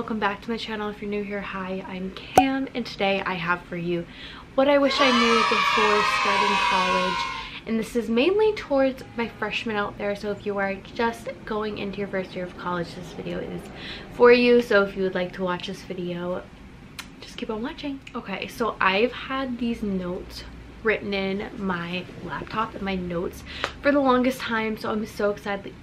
welcome back to my channel. If you're new here, hi, I'm Cam, and today I have for you what I wish I knew before starting college. And this is mainly towards my freshmen out there, so if you are just going into your first year of college, this video is for you. So if you would like to watch this video, just keep on watching. Okay, so I've had these notes written in my laptop and my notes for the longest time, so I'm so excited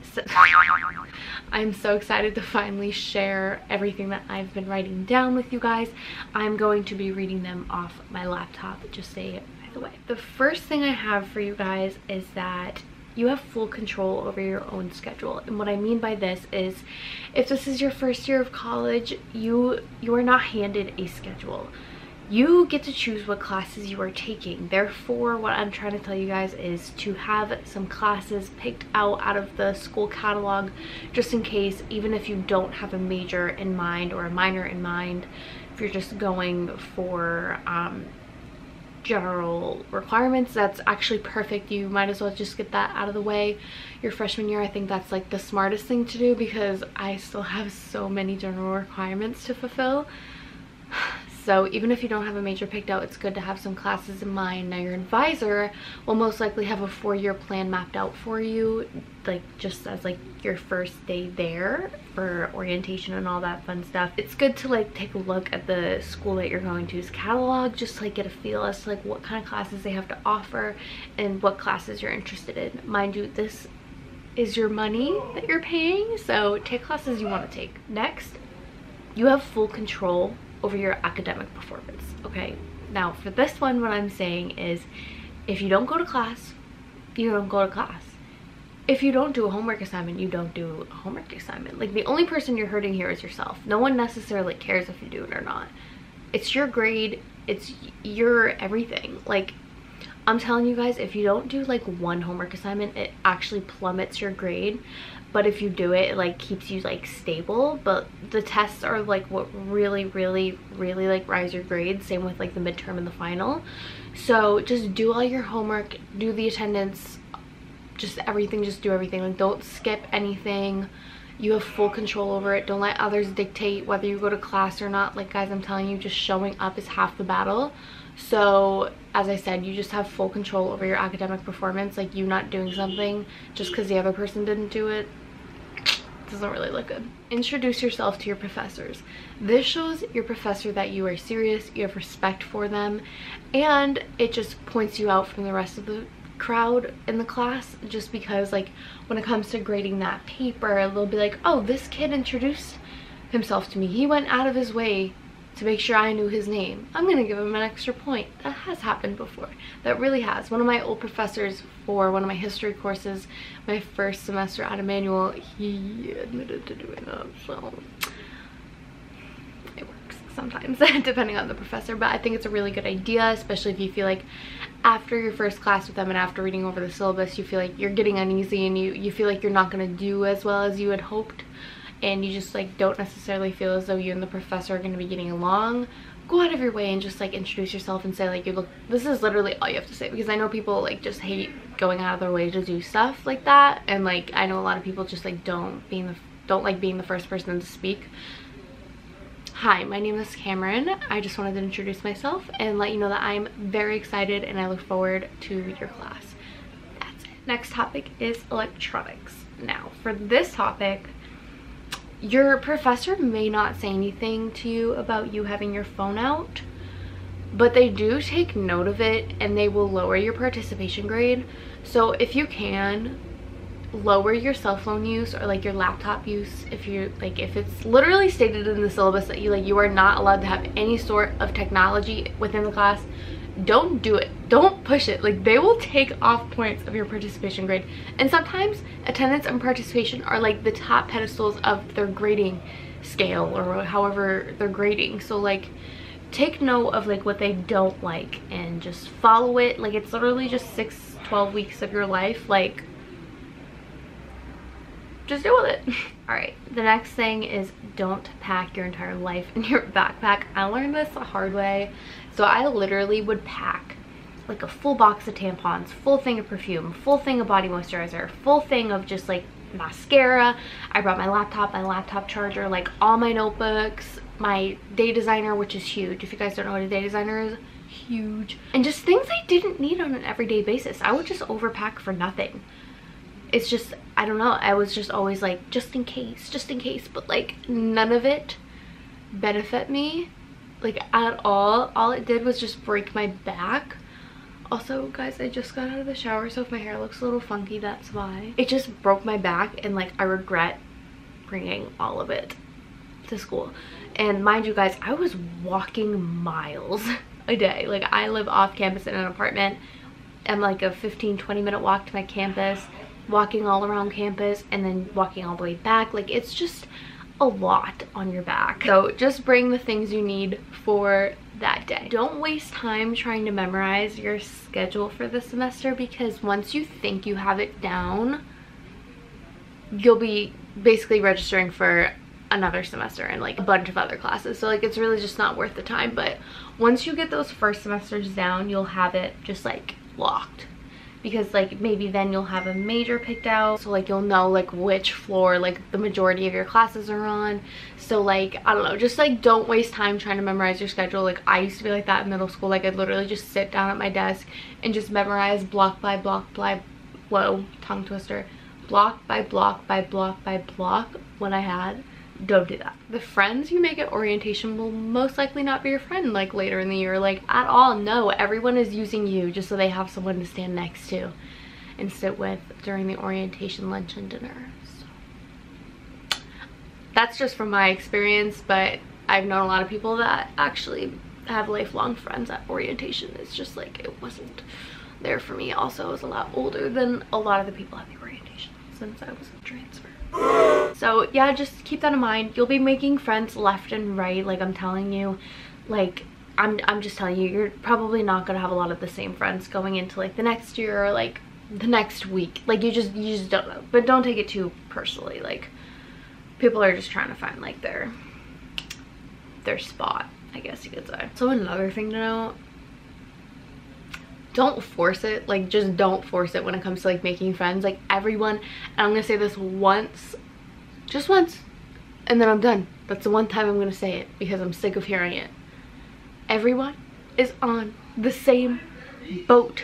to finally share everything that I've been writing down with you guys. I'm going to be reading them off my laptop, just say it by the way. The first thing I have for you guys is that you have full control over your own schedule. And what I mean by this is, if this is your first year of college, you are not handed a schedule. You get to choose what classes you are taking. Therefore, what I'm trying to tell you guys is to have some classes picked out of the school catalog, just in case, even if you don't have a major in mind or a minor in mind, if you're just going for general requirements, that's actually perfect. You might as well just get that out of the way your freshman year. I think that's like the smartest thing to do, because I still have so many general requirements to fulfill. So even if you don't have a major picked out, it's good to have some classes in mind. Now, your advisor will most likely have a 4-year plan mapped out for you, like just as like your first day there for orientation and all that fun stuff. It's good to like take a look at the school that you're going to's catalog, just to like get a feel as to like what kind of classes they have to offer and what classes you're interested in. Mind you, this is your money that you're paying, so take classes you want to take. Next, you have full control over your academic performance. Okay, now for this one, what I'm saying is, if you don't go to class, you don't go to class. If you don't do a homework assignment, you don't do a homework assignment. Like, the only person you're hurting here is yourself. No one necessarily cares if you do it or not. It's your grade, it's your everything. Like, I'm telling you guys, if you don't do like one homework assignment, it actually plummets your grade. But if you do it, it like keeps you like stable. But the tests are like what really like rise your grades. Same with like the midterm and the final. So just do all your homework, do the attendance, just everything, just do everything. Like, don't skip anything. You have full control over it. Don't let others dictate whether you go to class or not. Like, guys, I'm telling you, just showing up is half the battle. So as I said, you just have full control over your academic performance. Like, you not doing something just because the other person didn't do it doesn't really look good. Introduce yourself to your professors. This shows your professor that you are serious, you have respect for them, and it just points you out from the rest of the crowd in the class, just because like when it comes to grading that paper, they'll be like, oh, this kid introduced himself to me, he went out of his way to make sure I knew his name, I'm gonna give him an extra point. That has happened before. That really has. One of my old professors for one of my history courses, my first semester at Emmanuel, he admitted to doing that, so it works sometimes depending on the professor. But I think it's a really good idea, especially if you feel like after your first class with them and after reading over the syllabus, you feel like you're getting uneasy and you feel like you're not going to do as well as you had hoped, and you just like don't necessarily feel as though you and the professor are going to be getting along. Go out of your way and just like introduce yourself and say like, you look, this is literally all you have to say, because I know people like just hate going out of their way to do stuff like that, and like I know a lot of people just like don't like being the first person to speak. Hi, my name is Cameron. I just wanted to introduce myself and let you know that I'm very excited and I look forward to your class. That's it. Next topic is electronics. Now, for this topic, your professor may not say anything to you about you having your phone out, but they do take note of it and they will lower your participation grade. So if you can, lower your cell phone use or like your laptop use. If it's literally stated in the syllabus that you are not allowed to have any sort of technology within the class, don't do it. Don't push it. Like, they will take off points of your participation grade, and sometimes attendance and participation are like the top pedestals of their grading scale or however they're grading. So like, take note of like what they don't like and just follow it. Like, it's literally just 12 weeks of your life. Like, just deal with it. All right, the next thing is, don't pack your entire life in your backpack. I learned this the hard way. So I literally would pack like a full box of tampons, full thing of perfume, full thing of body moisturizer, full thing of just like mascara, I brought my laptop charger, like all my notebooks, my day designer, which is huge. If you guys don't know what a day designer is, huge. And just things I didn't need on an everyday basis. I would just overpack for nothing. It's just, I don't know, I was just always like, just in case, but like none of it benefit me like at all. All it did was just break my back. Also, guys, I just got out of the shower, so if my hair looks a little funky, that's why. It just broke my back, and like I regret bringing all of it to school. And mind you guys, I was walking miles a day. Like, I live off campus in an apartment. I'm like a 15-20 minute walk to my campus, walking all around campus, and then walking all the way back. Like, it's just a lot on your back. So just bring the things you need for that day. Don't waste time trying to memorize your schedule for the semester, because once you think you have it down, you'll be basically registering for another semester and like a bunch of other classes. So like, it's really just not worth the time. But once you get those first semesters down, you'll have it just like locked, because like maybe then you'll have a major picked out, so like you'll know like which floor like the majority of your classes are on. So like, I don't know, just like don't waste time trying to memorize your schedule. Like, I used to be like that in middle school. Like, I'd literally just sit down at my desk and just memorize block by block by, whoa, tongue twister, block by block by block by block when I had. Don't do that. The friends you make at orientation will most likely not be your friend like later in the year, like at all. No, everyone is using you just so they have someone to stand next to and sit with during the orientation lunch and dinner. So that's just from my experience, but I've known a lot of people that actually have lifelong friends at orientation. It's just like, it wasn't there for me. Also, I was a lot older than a lot of the people at the orientation since I was a transfer. So yeah, just keep that in mind. You'll be making friends left and right. Like, I'm telling you, like, I'm just telling you, you're probably not gonna have a lot of the same friends going into like the next year or like the next week. Like, you just don't know. But don't take it too personally. Like, people are just trying to find like their spot, I guess you could say. So another thing to know, don't force it. Like, just don't force it when it comes to like making friends. Like, everyone, and I'm gonna say this once, just once, and then I'm done. That's the one time I'm gonna say it, because I'm sick of hearing it. Everyone is on the same boat.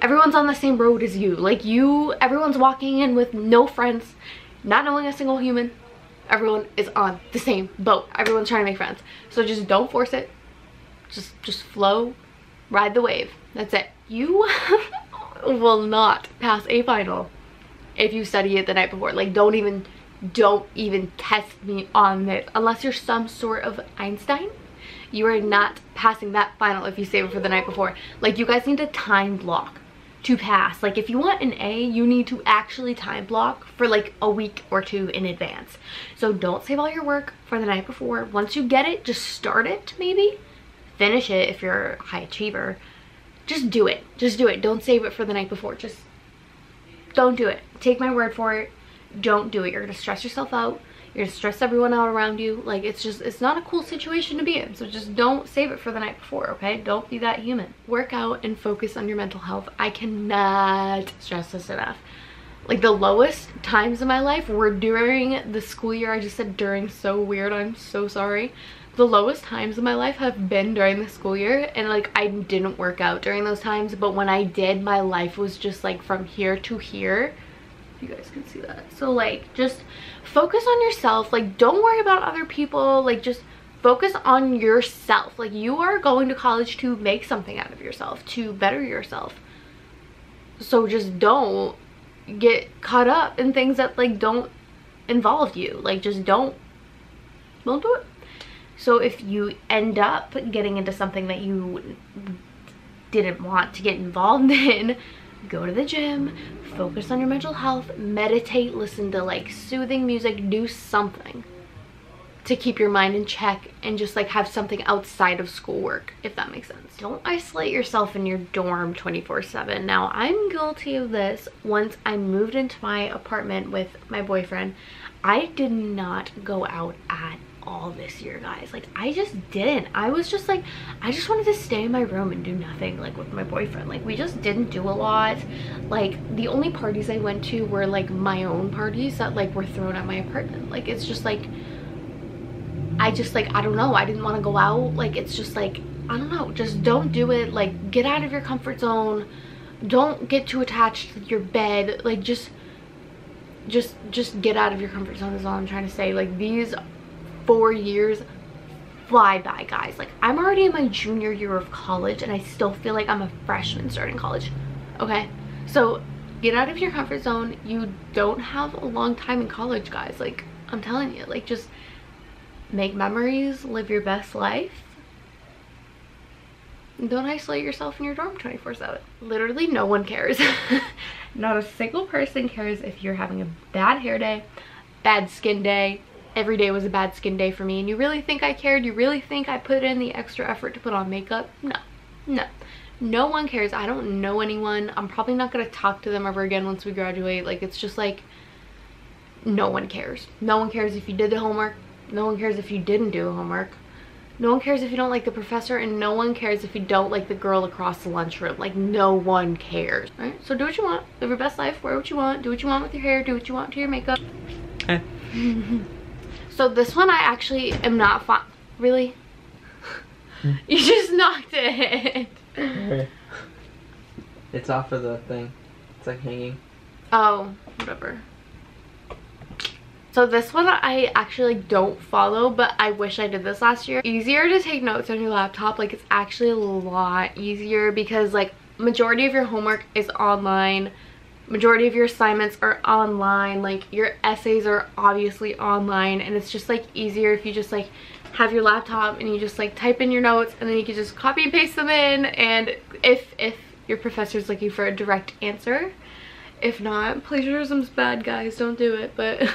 Everyone's on the same road as you. Like, everyone's walking in with no friends, not knowing a single human. Everyone is on the same boat. Everyone's trying to make friends. So just don't force it. Just flow, ride the wave. That's it. You will not pass a final if you study it the night before. Like, don't even test me on this. Unless you're some sort of Einstein, you are not passing that final if you save it for the night before. Like, you guys need to time block to pass. Like, if you want an A, you need to actually time block for like a week or two in advance. So don't save all your work for the night before. Once you get it, just start it. Maybe finish it if you're a high achiever. Just do it. Just do it. Don't save it for the night before. Just don't do it. Take my word for it. Don't do it. You're gonna stress yourself out. You're gonna stress everyone out around you. Like, it's not a cool situation to be in. So just don't save it for the night before, okay? Don't be that human. Work out and focus on your mental health. I cannot stress this enough. Like, the lowest times in my life were during the school year. I just said during, so weird. I'm so sorry. The lowest times in my life have been during the school year, and like, I didn't work out during those times, but when I did, my life was just like from here to here. You guys can see that. So like, just focus on yourself. Like, don't worry about other people. Like, just focus on yourself. Like, you are going to college to make something out of yourself, to better yourself. So just don't get caught up in things that like don't involve you. Like, just don't do it. So if you end up getting into something that you didn't want to get involved in, go to the gym, focus on your mental health, meditate, listen to like soothing music, do something to keep your mind in check, and just like have something outside of schoolwork, if that makes sense. Don't isolate yourself in your dorm 24/7. Now, I'm guilty of this. Once I moved into my apartment with my boyfriend, I did not go out at all this year, guys. Like, I just didn't. I was just like, I just wanted to stay in my room and do nothing, like, with my boyfriend. Like, we just didn't do a lot. Like, the only parties I went to were like my own parties that like were thrown at my apartment. Like, it's just like, I just like, I don't know, I didn't want to go out. Like, it's just like, I don't know, just don't do it. Like, get out of your comfort zone. Don't get too attached to your bed. Like, just get out of your comfort zone is all I'm trying to say. Like, these 4 years fly by, guys. Like, I'm already in my junior year of college and I still feel like I'm a freshman starting college. Okay, so get out of your comfort zone. You don't have a long time in college, guys. Like, I'm telling you, like, just make memories, live your best life. Don't isolate yourself in your dorm 24/7. Literally no one cares. Not a single person cares if you're having a bad hair day, bad skin day. Every day was a bad skin day for me, and you really think I cared? You really think I put in the extra effort to put on makeup? No, no, no one cares. I don't know anyone. I'm probably not gonna talk to them ever again once we graduate. Like, it's just like, no one cares. No one cares if you did the homework. No one cares if you didn't do the homework. No one cares if you don't like the professor, and no one cares if you don't like the girl across the lunchroom. Like, no one cares. Right? So do what you want. Live your best life. Wear what you want. Do what you want with your hair. Do what you want to your makeup. Okay. So this one I actually am not fine. Really? You just knocked it. Okay. It's off of the thing. It's like hanging. Oh, whatever. So this one I actually don't follow, but I wish I did this last year. Easier to take notes on your laptop. Like, it's actually a lot easier because, like, majority of your homework is online. Majority of your assignments are online. Like, your essays are obviously online, and it's just like easier if you just like have your laptop and you just like type in your notes, and then you can just copy and paste them in. And if your professor's looking for a direct answer. If not, plagiarism's bad, guys. Don't do it. But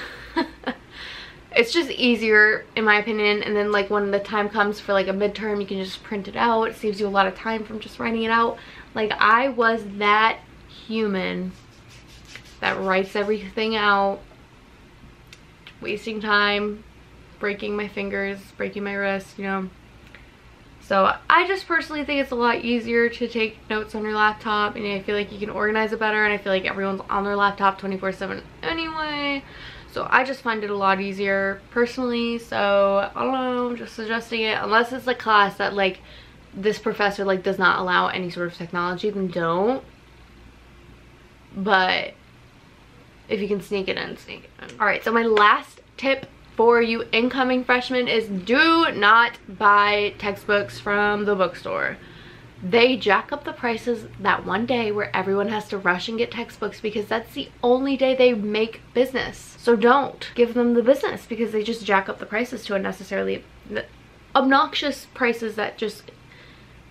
it's just easier in my opinion. And then, like, when the time comes for like a midterm, you can just print it out. It saves you a lot of time from just writing it out. Like, I was that human that writes everything out, wasting time, breaking my fingers, breaking my wrist, you know. So I just personally think it's a lot easier to take notes on your laptop, and I feel like you can organize it better, and I feel like everyone's on their laptop 24/7 anyway. So I just find it a lot easier personally. So I don't know, I'm just suggesting it. Unless it's a class that like this professor like does not allow any sort of technology, then don't. But if you can sneak it in, sneak it in. All right, so my last tip for you incoming freshmen is do not buy textbooks from the bookstore. They jack up the prices that one day where everyone has to rush and get textbooks because that's the only day they make business. So don't give them the business because they just jack up the prices to unnecessarily obnoxious prices that just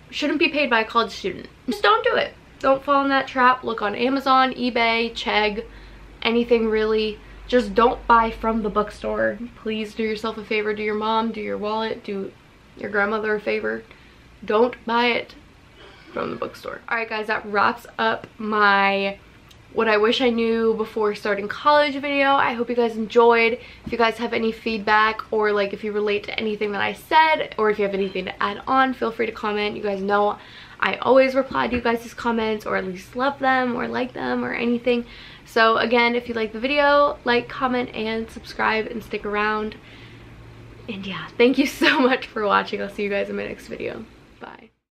shouldn't be paid by a college student. Just don't do it. Don't fall in that trap. Look on Amazon, eBay, Chegg, anything really. Just don't buy from the bookstore. Please do yourself a favor. Do your mom, do your wallet, do your grandmother a favor. Don't buy it from the bookstore. All right, guys, that wraps up my what I wish I knew before starting college video. I hope you guys enjoyed. If you guys have any feedback, or like if you relate to anything that I said, or if you have anything to add on, feel free to comment. You guys know I always reply to you guys' comments, or at least love them or like them or anything. So again, if you like the video, like, comment, and subscribe, and stick around. And yeah, thank you so much for watching. I'll see you guys in my next video. Bye.